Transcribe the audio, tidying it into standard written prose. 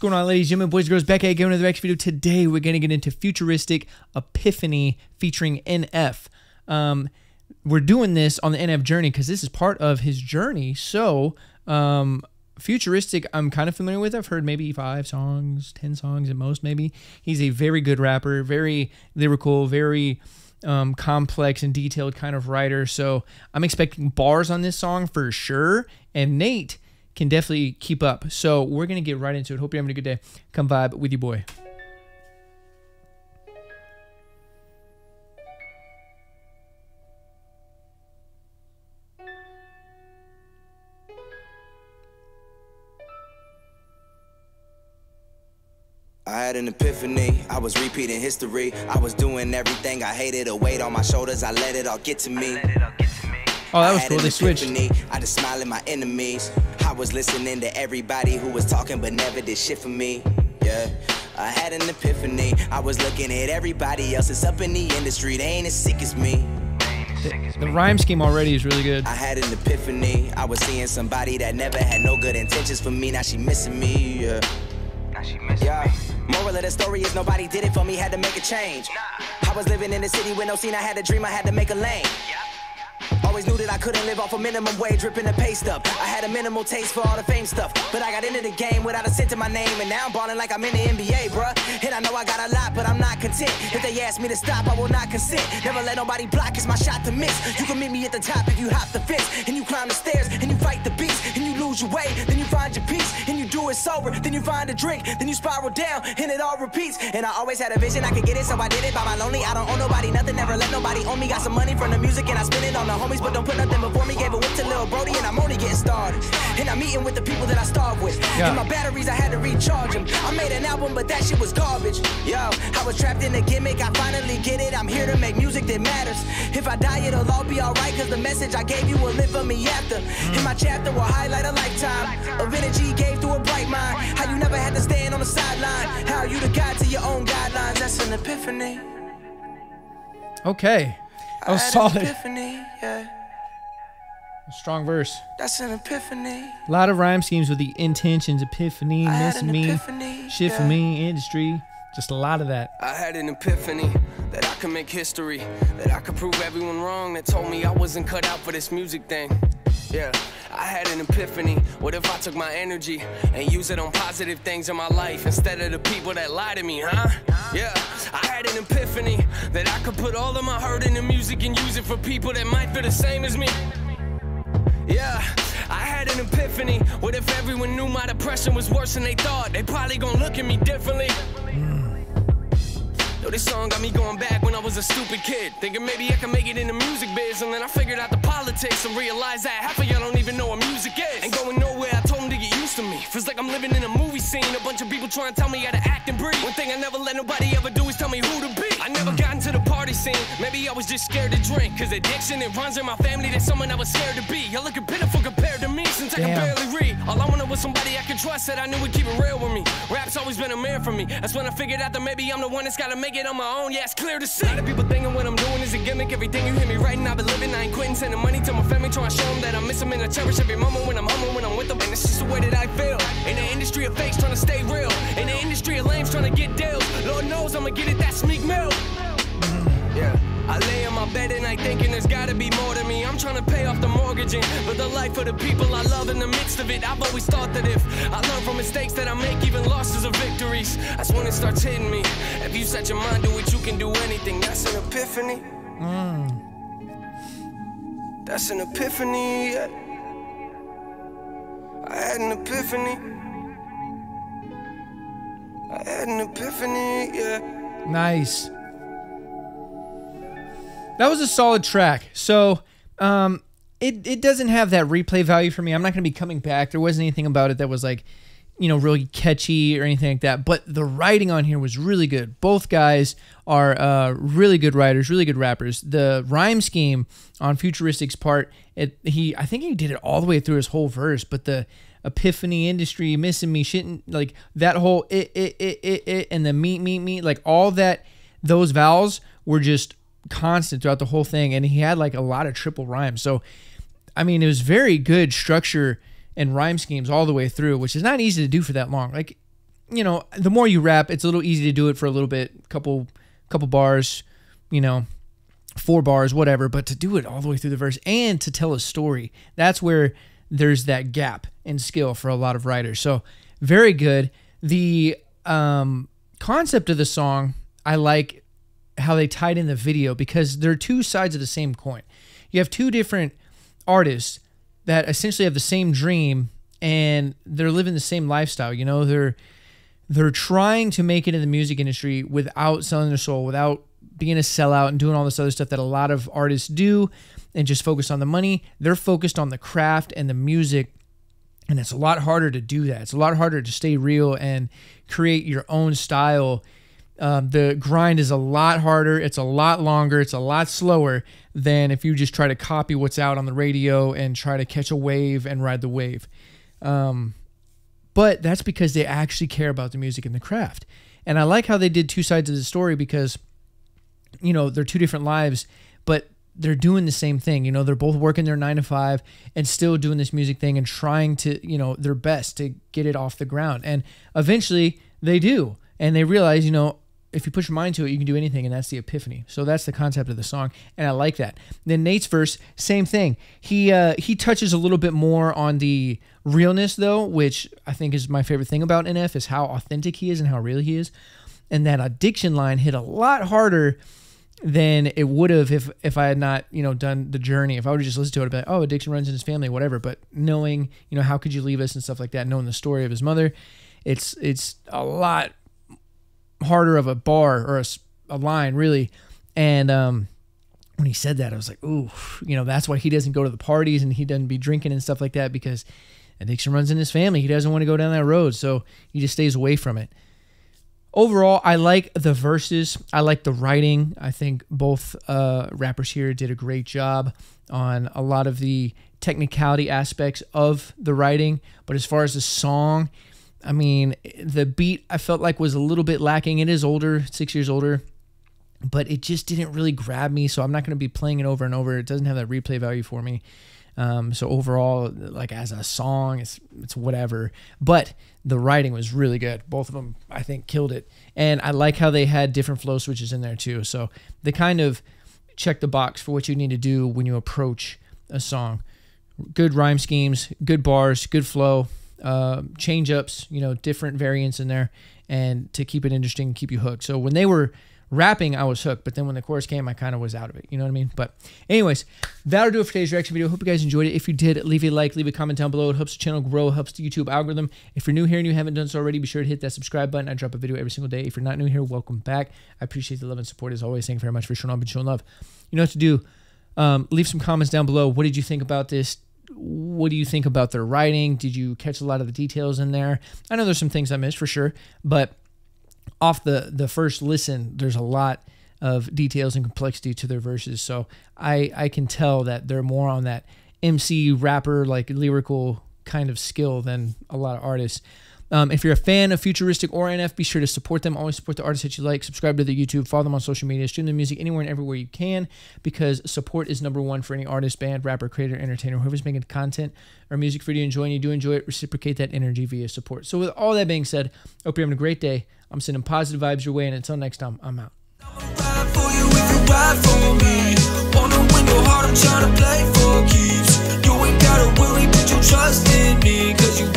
going on, ladies, gentlemen, boys, girls, back again with another next video. Today, we're going to get into Futuristic Epiphany featuring NF. We're doing this on the NF journey because this is part of his journey. So, Futuristic, I'm kind of familiar with. I've heard maybe 5 songs, 10 songs at most, maybe. He's a very good rapper, very lyrical, very complex and detailed kind of writer. So, I'm expecting bars on this song for sure. And Nate can definitely keep up. So we're going to get right into it. Hope you're having a good day. Come vibe with your boy. I had an epiphany, I was repeating history. I was doing everything I hated, a weight on my shoulders, I let it all get to me. Oh, that was cool, they switched. I just smiled at my enemies. I was listening to everybody who was talking but never did shit for me. Yeah, I had an epiphany. I was looking at everybody else that's up in the industry. They ain't as sick as me. The rhyme scheme already is really good. I had an epiphany. I was seeing somebody that never had no good intentions for me. Now she missing me. Yeah. Now she missing me. Moral of the story is nobody did it for me. Had to make a change. I was living in the city with no scene. I had a dream. I had to make a lane. Always knew that I couldn't live off a minimum wage, dripping the pay stuff. I had a minimal taste for all the fame stuff, but I got into the game without a cent to my name, and now I'm balling like I'm in the NBA, bruh. And I know I got a lot, but I'm not content. If they ask me to stop, I will not consent. Never let nobody block, it's my shot to miss. You can meet me at the top if you hop the fence, and you climb the stairs, and you fight the beast, and you lose your way, then you find your peace, and you do it sober, then you find a drink, then you spiral down, and it all repeats. And I always had a vision, I could get it, so I did it by my lonely. I don't owe nobody nothing, never let nobody own me. Got some money from the music, and I spend it on the homies, but don't put nothing before me. Gave a whip to Lil Brody, and I'm only getting started. And I'm meeting with the people that I starve with. Yeah. And my batteries, I had to recharge them. I made an album, but that shit was garbage. Yo, I was trapped in a gimmick, I finally get it. I'm here to make music that matters. If I die, it'll all be alright, cause the message I gave you will live for me after. And my chapter will highlight a lifetime of energy gave through a bright mind. How you never had to stand on the sideline. How you the guide to your own guidelines. That's an epiphany. Okay. That was solid. Epiphany, yeah. Strong verse. That's an epiphany. A lot of rhyme schemes with the intentions, epiphany, missing me, shit for me, industry. Just a lot of that. I had an epiphany that I could make history, that I could prove everyone wrong that told me I wasn't cut out for this music thing. Yeah, I had an epiphany. What if I took my energy and use it on positive things in my life instead of the people that lie to me, huh? Yeah, I had an epiphany that I could put all of my hurt in the music and use it for people that might feel the same as me. Yeah, I had an epiphany. What if everyone knew my depression was worse than they thought? They probably gonna look at me differently. Yo, this song got me going back when I was a stupid kid, thinking maybe I can make it in the music biz. And then I figured out the politics and realized that half of y'all don't even know what music is. Ain't going nowhere, I told them to get used to me. Feels like I'm living in a movie scene, a bunch of people trying to tell me how to act and breathe. One thing I never let nobody ever do is tell me who to be. I never got into the party scene, maybe I was just scared to drink. Cause addiction, it runs in my family, that's someone I was scared to be. Y'all looking pitiful compared to me, since I can barely read. All I wanted was somebody I could trust, that I knew would keep it real with me. Rap's always been a man for me, that's when I figured out that maybe I'm the one that's gotta make it on my own. Yeah, it's clear to see. A lot of people thinking what I'm doing is a gimmick. Everything you hear me writing, I've been living. I ain't quitting, sending money to my family, trying to show them that I miss them and I cherish every moment when I'm home, when I'm with them. And it's just the way that I feel. In the industry of fakes, trying to stay real. In the industry of lames, trying to get deals. Lord knows I'ma get it, that Meek Mill. Yeah, I lay in my bed at night thinking there's gotta be more to me. I'm trying to pay off the mortgage and for the life of the people I love in the midst of it. I've always thought that if I learn from mistakes that I make, even losses are victories. That's when it starts hitting me. If you set your mind to it, you can do anything. That's an epiphany. That's an epiphany, yeah. I had an epiphany. I had an epiphany, yeah. Nice. That was a solid track. So, it doesn't have that replay value for me. I'm not going to be coming back. There wasn't anything about it that was like, you know, really catchy or anything like that. But the writing on here was really good. Both guys are really good writers, really good rappers. The rhyme scheme on Futuristic's part, I think he did it all the way through his whole verse. But the epiphany, industry, missing me, shitting, like that whole it, and the me, like all that, those vowels were just constant throughout the whole thing. And he had like a lot of triple rhymes. So, I mean, it was very good structure and rhyme schemes all the way through, which is not easy to do for that long. Like, you know, the more you rap, it's a little easy to do it for a little bit, couple bars, you know, 4 bars, whatever. But to do it all the way through the verse and to tell a story, that's where there's that gap in skill for a lot of writers. So very good. The concept of the song, I like how they tied in the video, because they're two sides of the same coin. You have two different artists that essentially have the same dream, and they're living the same lifestyle. You know, they're trying to make it in the music industry without selling their soul, without being a sellout and doing all this other stuff that a lot of artists do and just focus on the money. They're focused on the craft and the music, and it's a lot harder to do that. It's a lot harder to stay real and create your own style. The grind is a lot harder. It's a lot longer. It's a lot slower than if you just try to copy what's out on the radio and try to catch a wave and ride the wave. But that's because they actually care about the music and the craft. And I like how they did two sides of the story, because, you know, they're two different lives, but they're doing the same thing. You know, they're both working their 9 to 5 and still doing this music thing and trying to, you know, their best to get it off the ground. And eventually they do. And they realize, you know, if you put your mind to it, you can do anything, and that's the epiphany. So that's the concept of the song, and I like that. Then Nate's verse, same thing. He touches a little bit more on the realness, though, which I think is my favorite thing about NF, is how authentic he is and how real he is. And that addiction line hit a lot harder than it would have if I had not, you know, done the journey. If I would have just listened to it, I'd be like, oh, addiction runs in his family, whatever. But knowing, you know, how could you leave us and stuff like that, knowing the story of his mother, it's a lot harder of a bar or a line, really. And when he said that, I was like, ooh, you know, that's why he doesn't go to the parties and he doesn't be drinking and stuff like that, because addiction runs in his family. He doesn't want to go down that road, so he just stays away from it. Overall, I like the verses. I like the writing. I think both rappers here did a great job on a lot of the technicality aspects of the writing. But as far as the song, I mean, the beat I felt like was a little bit lacking. It is older, 6 years older, but it just didn't really grab me. So I'm not going to be playing it over and over. It doesn't have that replay value for me. So overall, like as a song, it's whatever. But the writing was really good. Both of them, I think, killed it. And I like how they had different flow switches in there too. So they kind of check the box for what you need to do when you approach a song. Good rhyme schemes, good bars, good flow. Change ups, you know, different variants in there, and to keep it interesting, keep you hooked. So when they were rapping, I was hooked, but then when the chorus came, I kind of was out of it. You know what I mean? But anyways, that'll do it for today's reaction video. Hope you guys enjoyed it. If you did, leave a like, leave a comment down below. It helps the channel grow, helps the YouTube algorithm. If you're new here and you haven't done so already, be sure to hit that subscribe button. I drop a video every single day. If you're not new here, welcome back. I appreciate the love and support as always. Thank you very much for showing up and showing love. You know what to do. Leave some comments down below. What did you think about this? What do you think about their writing? Did you catch a lot of the details in there? I know there's some things I missed for sure, but off the first listen, there's a lot of details and complexity to their verses. So I can tell that they're more on that MC rapper, like lyrical kind of skill than a lot of artists. If you're a fan of Futuristic or NF, be sure to support them. Always support the artists that you like. Subscribe to their YouTube. Follow them on social media. Stream the music anywhere and everywhere you can, because support is #1 for any artist, band, rapper, creator, entertainer, whoever's making content or music for you to enjoy, and you do enjoy it, reciprocate that energy via support. So with all that being said, hope you're having a great day. I'm sending positive vibes your way, and until next time, I'm out. Trust in me, 'cause you